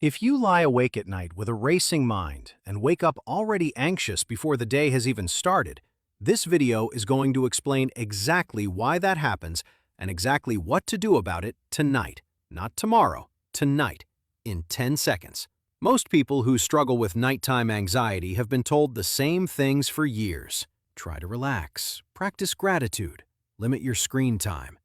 If you lie awake at night with a racing mind and wake up already anxious before the day has even started, this video is going to explain exactly why that happens and exactly what to do about it tonight, not tomorrow, tonight, in 10 seconds. Most people who struggle with nighttime anxiety have been told the same things for years. Try to relax, practice gratitude, limit your screen time.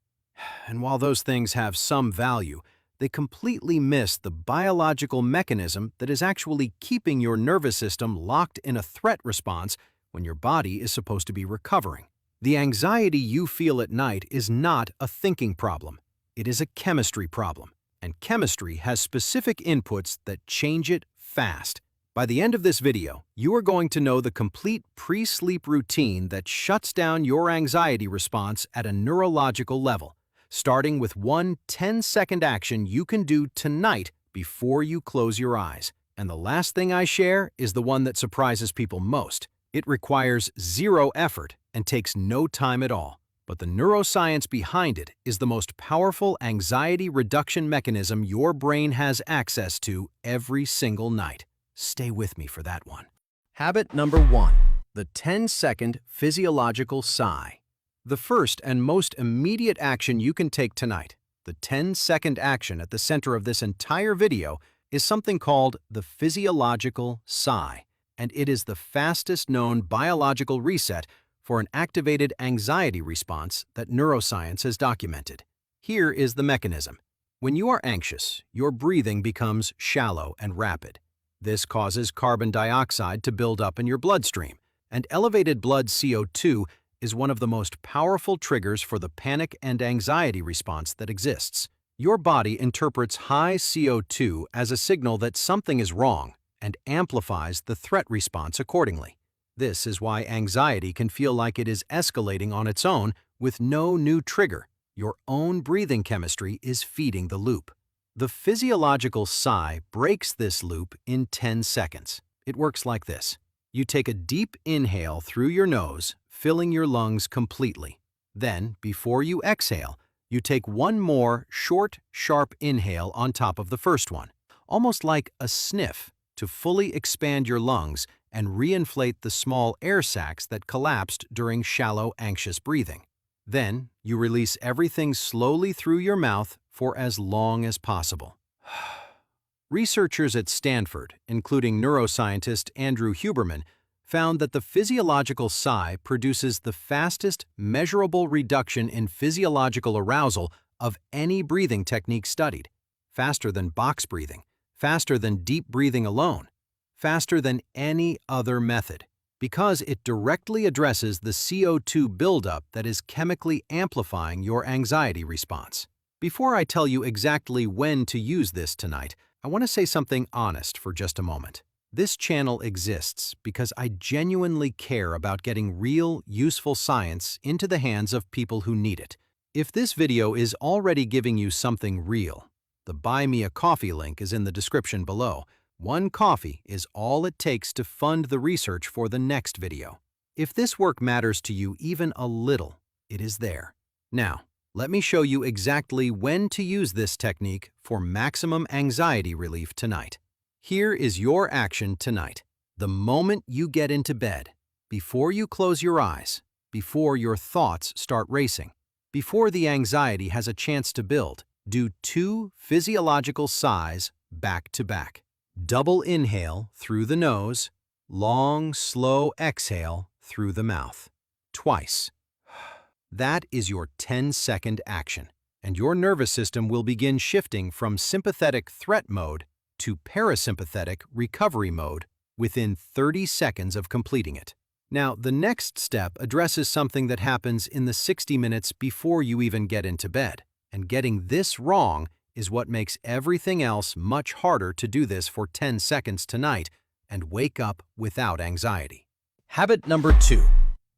And while those things have some value, they completely miss the biological mechanism that is actually keeping your nervous system locked in a threat response when your body is supposed to be recovering. The anxiety you feel at night is not a thinking problem. It is a chemistry problem, and chemistry has specific inputs that change it fast. By the end of this video, you are going to know the complete pre-sleep routine that shuts down your anxiety response at a neurological level, starting with one 10-second action you can do tonight before you close your eyes. And the last thing I share is the one that surprises people most. It requires zero effort and takes no time at all. But the neuroscience behind it is the most powerful anxiety reduction mechanism your brain has access to every single night. Stay with me for that one. Habit number 1, the 10-second physiological sigh. The first and most immediate action you can take tonight, the 10-second action at the center of this entire video, is something called the physiological sigh, and it is the fastest known biological reset for an activated anxiety response that neuroscience has documented. Here is the mechanism. When you are anxious, your breathing becomes shallow and rapid. This causes carbon dioxide to build up in your bloodstream, and elevated blood CO2 is one of the most powerful triggers for the panic and anxiety response that exists. Your body interprets high CO2 as a signal that something is wrong and amplifies the threat response accordingly. This is why anxiety can feel like it is escalating on its own with no new trigger. Your own breathing chemistry is feeding the loop. The physiological sigh breaks this loop in 10 seconds. It works like this. You take a deep inhale through your nose, filling your lungs completely. Then, before you exhale, you take one more short, sharp inhale on top of the first one, almost like a sniff, to fully expand your lungs and reinflate the small air sacs that collapsed during shallow, anxious breathing. Then, you release everything slowly through your mouth for as long as possible. Researchers at Stanford, including neuroscientist Andrew Huberman, found that the physiological sigh produces the fastest measurable reduction in physiological arousal of any breathing technique studied, faster than box breathing, faster than deep breathing alone, faster than any other method, because it directly addresses the CO2 buildup that is chemically amplifying your anxiety response. Before I tell you exactly when to use this tonight, I want to say something honest for just a moment. This channel exists because I genuinely care about getting real, useful science into the hands of people who need it. If this video is already giving you something real, the Buy Me a Coffee link is in the description below. One coffee is all it takes to fund the research for the next video. If this work matters to you even a little, it is there. Now, let me show you exactly when to use this technique for maximum anxiety relief tonight. Here is your action tonight. The moment you get into bed, before you close your eyes, before your thoughts start racing, before the anxiety has a chance to build, do 2 physiological sighs back to back. Double inhale through the nose, long, slow exhale through the mouth. Twice. That is your 10-second action, and your nervous system will begin shifting from sympathetic threat mode to parasympathetic recovery mode within 30 seconds of completing it. Now, the next step addresses something that happens in the 60 minutes before you even get into bed, and getting this wrong is what makes everything else much harder to do this for 10 seconds tonight and wake up without anxiety. Habit number 2.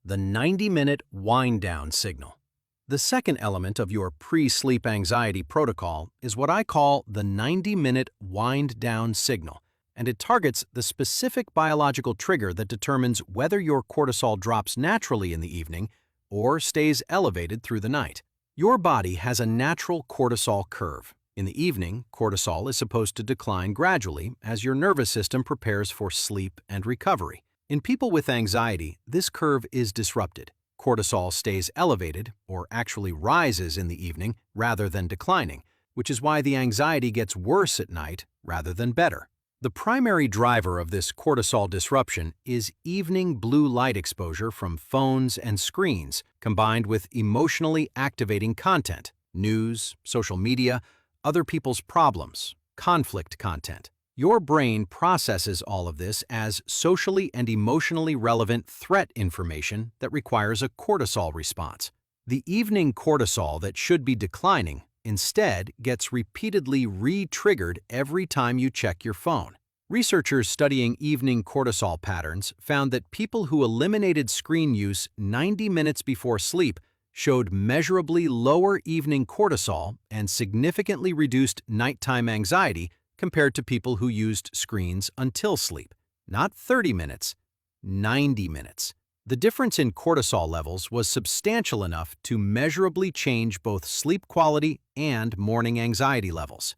The 90-minute wind-down signal. The second element of your pre-sleep anxiety protocol is what I call the 90-minute wind-down signal, and it targets the specific biological trigger that determines whether your cortisol drops naturally in the evening or stays elevated through the night. Your body has a natural cortisol curve, In the evening, cortisol is supposed to decline gradually as your nervous system prepares for sleep and recovery. In people with anxiety, this curve is disrupted. Cortisol stays elevated, or actually rises in the evening rather than declining, which is why the anxiety gets worse at night rather than better. The primary driver of this cortisol disruption is evening blue light exposure from phones and screens, combined with emotionally activating content, news, social media, other people's problems, conflict content. Your brain processes all of this as socially and emotionally relevant threat information that requires a cortisol response. The evening cortisol that should be declining instead gets repeatedly re-triggered every time you check your phone. Researchers studying evening cortisol patterns found that people who eliminated screen use 90 minutes before sleep showed measurably lower evening cortisol and significantly reduced nighttime anxiety compared to people who used screens until sleep. Not 30 minutes, 90 minutes. The difference in cortisol levels was substantial enough to measurably change both sleep quality and morning anxiety levels.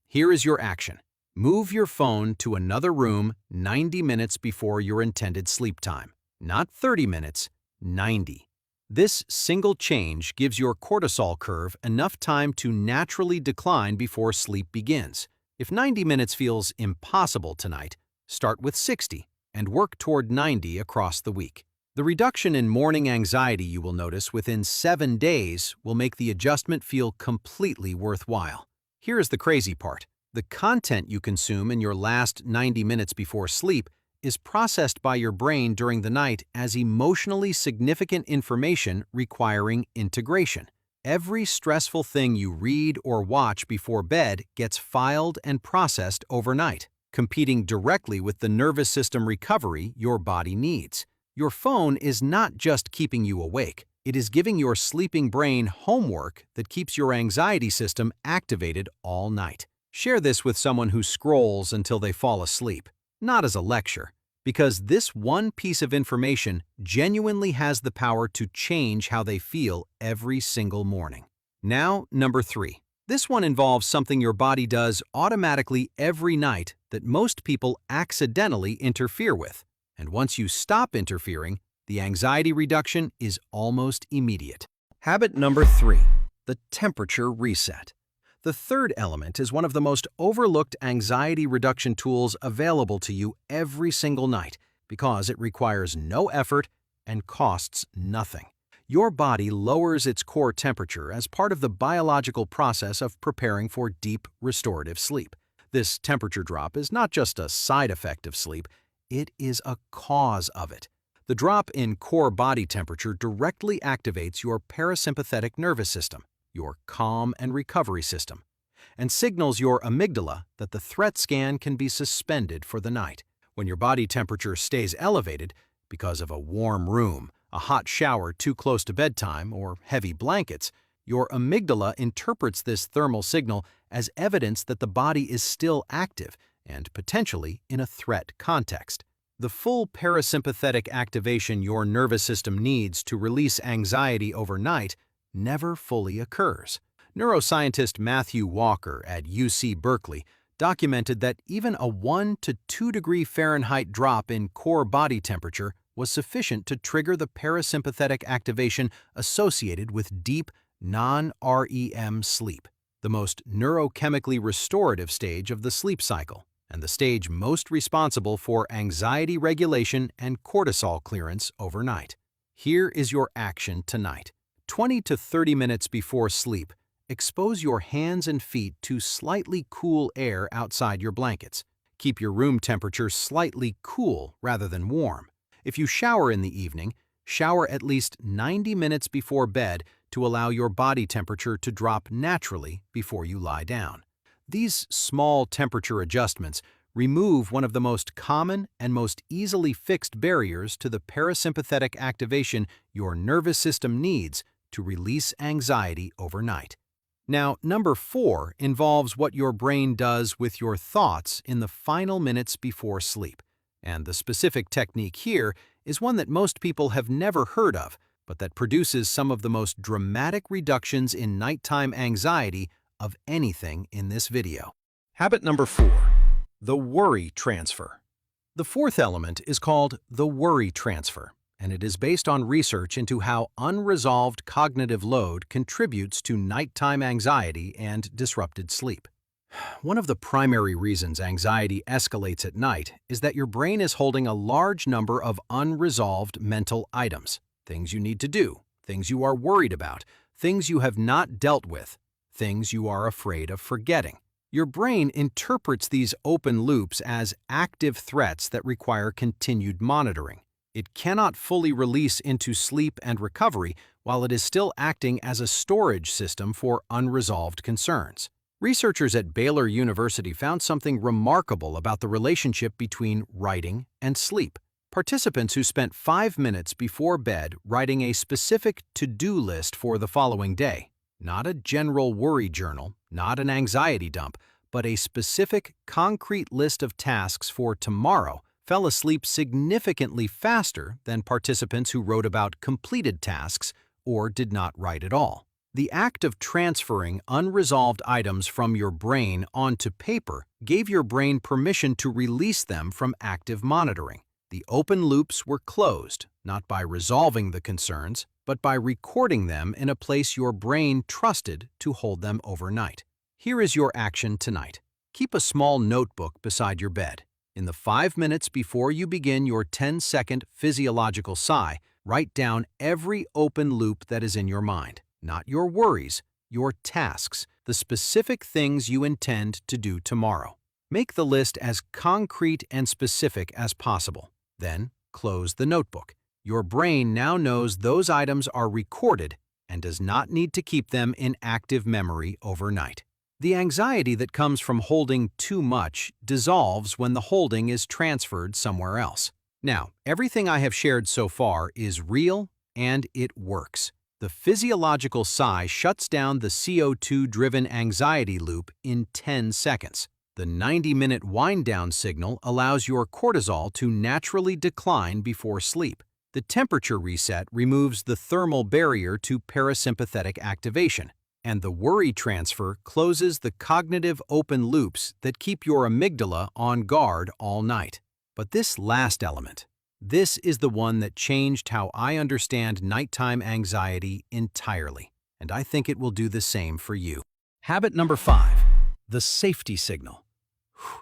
Here is your action. Move your phone to another room 90 minutes before your intended sleep time. Not 30 minutes, 90. This single change gives your cortisol curve enough time to naturally decline before sleep begins. If 90 minutes feels impossible tonight, start with 60 and work toward 90 across the week. The reduction in morning anxiety you will notice within 7 days will make the adjustment feel completely worthwhile. Here is the crazy part. The content you consume in your last 90 minutes before sleep is processed by your brain during the night as emotionally significant information requiring integration. Every stressful thing you read or watch before bed gets filed and processed overnight, competing directly with the nervous system recovery your body needs. Your phone is not just keeping you awake, it is giving your sleeping brain homework that keeps your anxiety system activated all night. Share this with someone who scrolls until they fall asleep, not as a lecture, because this one piece of information genuinely has the power to change how they feel every single morning. Now, number 3. This one involves something your body does automatically every night that most people accidentally interfere with. And once you stop interfering, the anxiety reduction is almost immediate. Habit number 3. The temperature reset. The third element is one of the most overlooked anxiety reduction tools available to you every single night because it requires no effort and costs nothing. Your body lowers its core temperature as part of the biological process of preparing for deep, restorative sleep. This temperature drop is not just a side effect of sleep, it is a cause of it. The drop in core body temperature directly activates your parasympathetic nervous system, your calm and recovery system, and signals your amygdala that the threat scan can be suspended for the night. When your body temperature stays elevated because of a warm room, a hot shower too close to bedtime, or heavy blankets, your amygdala interprets this thermal signal as evidence that the body is still active and potentially in a threat context. The full parasympathetic activation your nervous system needs to release anxiety overnight never fully occurs. Neuroscientist Matthew Walker at UC Berkeley documented that even a 1 to 2 degree Fahrenheit drop in core body temperature was sufficient to trigger the parasympathetic activation associated with deep, non-REM sleep, the most neurochemically restorative stage of the sleep cycle, and the stage most responsible for anxiety regulation and cortisol clearance overnight. Here is your action tonight. 20 to 30 minutes before sleep, expose your hands and feet to slightly cool air outside your blankets. Keep your room temperature slightly cool rather than warm. If you shower in the evening, shower at least 90 minutes before bed to allow your body temperature to drop naturally before you lie down. These small temperature adjustments remove one of the most common and most easily fixed barriers to the parasympathetic activation your nervous system needs to release anxiety overnight. Now, number 4 involves what your brain does with your thoughts in the final minutes before sleep. And the specific technique here is one that most people have never heard of, but that produces some of the most dramatic reductions in nighttime anxiety of anything in this video. Habit number 4, the worry transfer. The fourth element is called the worry transfer, and it is based on research into how unresolved cognitive load contributes to nighttime anxiety and disrupted sleep. One of the primary reasons anxiety escalates at night is that your brain is holding a large number of unresolved mental items, things you need to do, things you are worried about, things you have not dealt with, things you are afraid of forgetting. Your brain interprets these open loops as active threats that require continued monitoring. It cannot fully release into sleep and recovery while it is still acting as a storage system for unresolved concerns. Researchers at Baylor University found something remarkable about the relationship between writing and sleep. Participants who spent 5 minutes before bed writing a specific to-do list for the following day, not a general worry journal, not an anxiety dump, but a specific, concrete list of tasks for tomorrow, fell asleep significantly faster than participants who wrote about completed tasks or did not write at all. The act of transferring unresolved items from your brain onto paper gave your brain permission to release them from active monitoring. The open loops were closed, not by resolving the concerns, but by recording them in a place your brain trusted to hold them overnight. Here is your action tonight. Keep a small notebook beside your bed. In the 5 minutes before you begin your 10-second physiological sigh, write down every open loop that is in your mind. Not your worries, your tasks, the specific things you intend to do tomorrow. Make the list as concrete and specific as possible. Then, close the notebook. Your brain now knows those items are recorded and does not need to keep them in active memory overnight. The anxiety that comes from holding too much dissolves when the holding is transferred somewhere else. Now, everything I have shared so far is real and it works. The physiological sigh shuts down the CO2-driven anxiety loop in 10 seconds. The 90-minute wind-down signal allows your cortisol to naturally decline before sleep. The temperature reset removes the thermal barrier to parasympathetic activation, and the worry transfer closes the cognitive open loops that keep your amygdala on guard all night. But this last element, this is the one that changed how I understand nighttime anxiety entirely, and I think it will do the same for you. Habit number 5, the safety signal.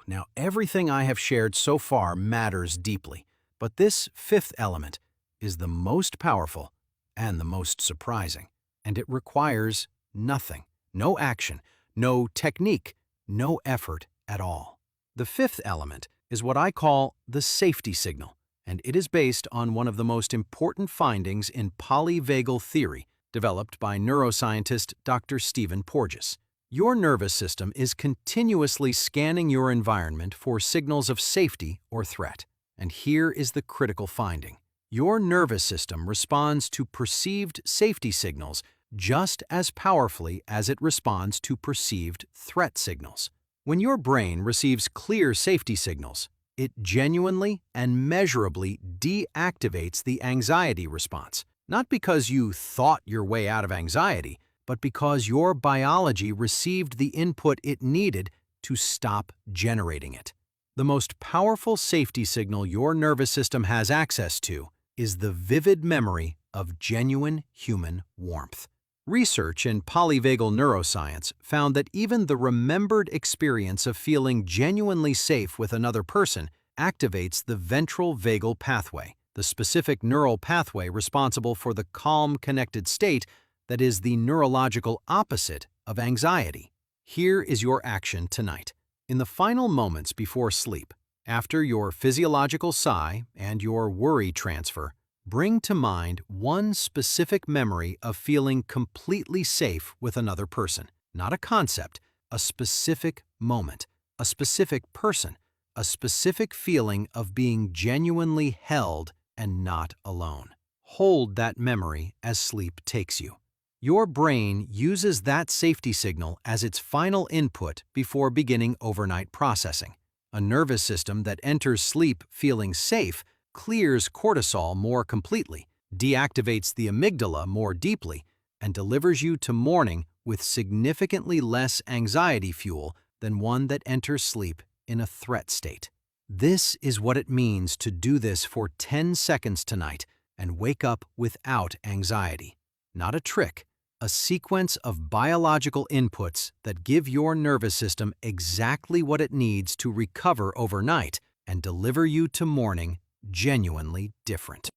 Now, everything I have shared so far matters deeply, but this fifth element is the most powerful and the most surprising, and it requires nothing, no action, no technique, no effort at all. The fifth element is what I call the safety signal, and it is based on one of the most important findings in polyvagal theory developed by neuroscientist Dr. Stephen Porges. Your nervous system is continuously scanning your environment for signals of safety or threat. And here is the critical finding. Your nervous system responds to perceived safety signals just as powerfully as it responds to perceived threat signals. When your brain receives clear safety signals, it genuinely and measurably deactivates the anxiety response, not because you thought your way out of anxiety, but because your biology received the input it needed to stop generating it. The most powerful safety signal your nervous system has access to is the vivid memory of genuine human warmth. Research in polyvagal neuroscience found that even the remembered experience of feeling genuinely safe with another person activates the ventral vagal pathway, the specific neural pathway responsible for the calm, connected state that is the neurological opposite of anxiety. Here is your action tonight. In the final moments before sleep, after your physiological sigh and your worry transfer, bring to mind one specific memory of feeling completely safe with another person. Not a concept, a specific moment, a specific person, a specific feeling of being genuinely held and not alone. Hold that memory as sleep takes you. Your brain uses that safety signal as its final input before beginning overnight processing. A nervous system that enters sleep feeling safe clears cortisol more completely, deactivates the amygdala more deeply, and delivers you to morning with significantly less anxiety fuel than one that enters sleep in a threat state. This is what it means to do this for 10 seconds tonight and wake up without anxiety. Not a trick, a sequence of biological inputs that give your nervous system exactly what it needs to recover overnight and deliver you to morning genuinely different.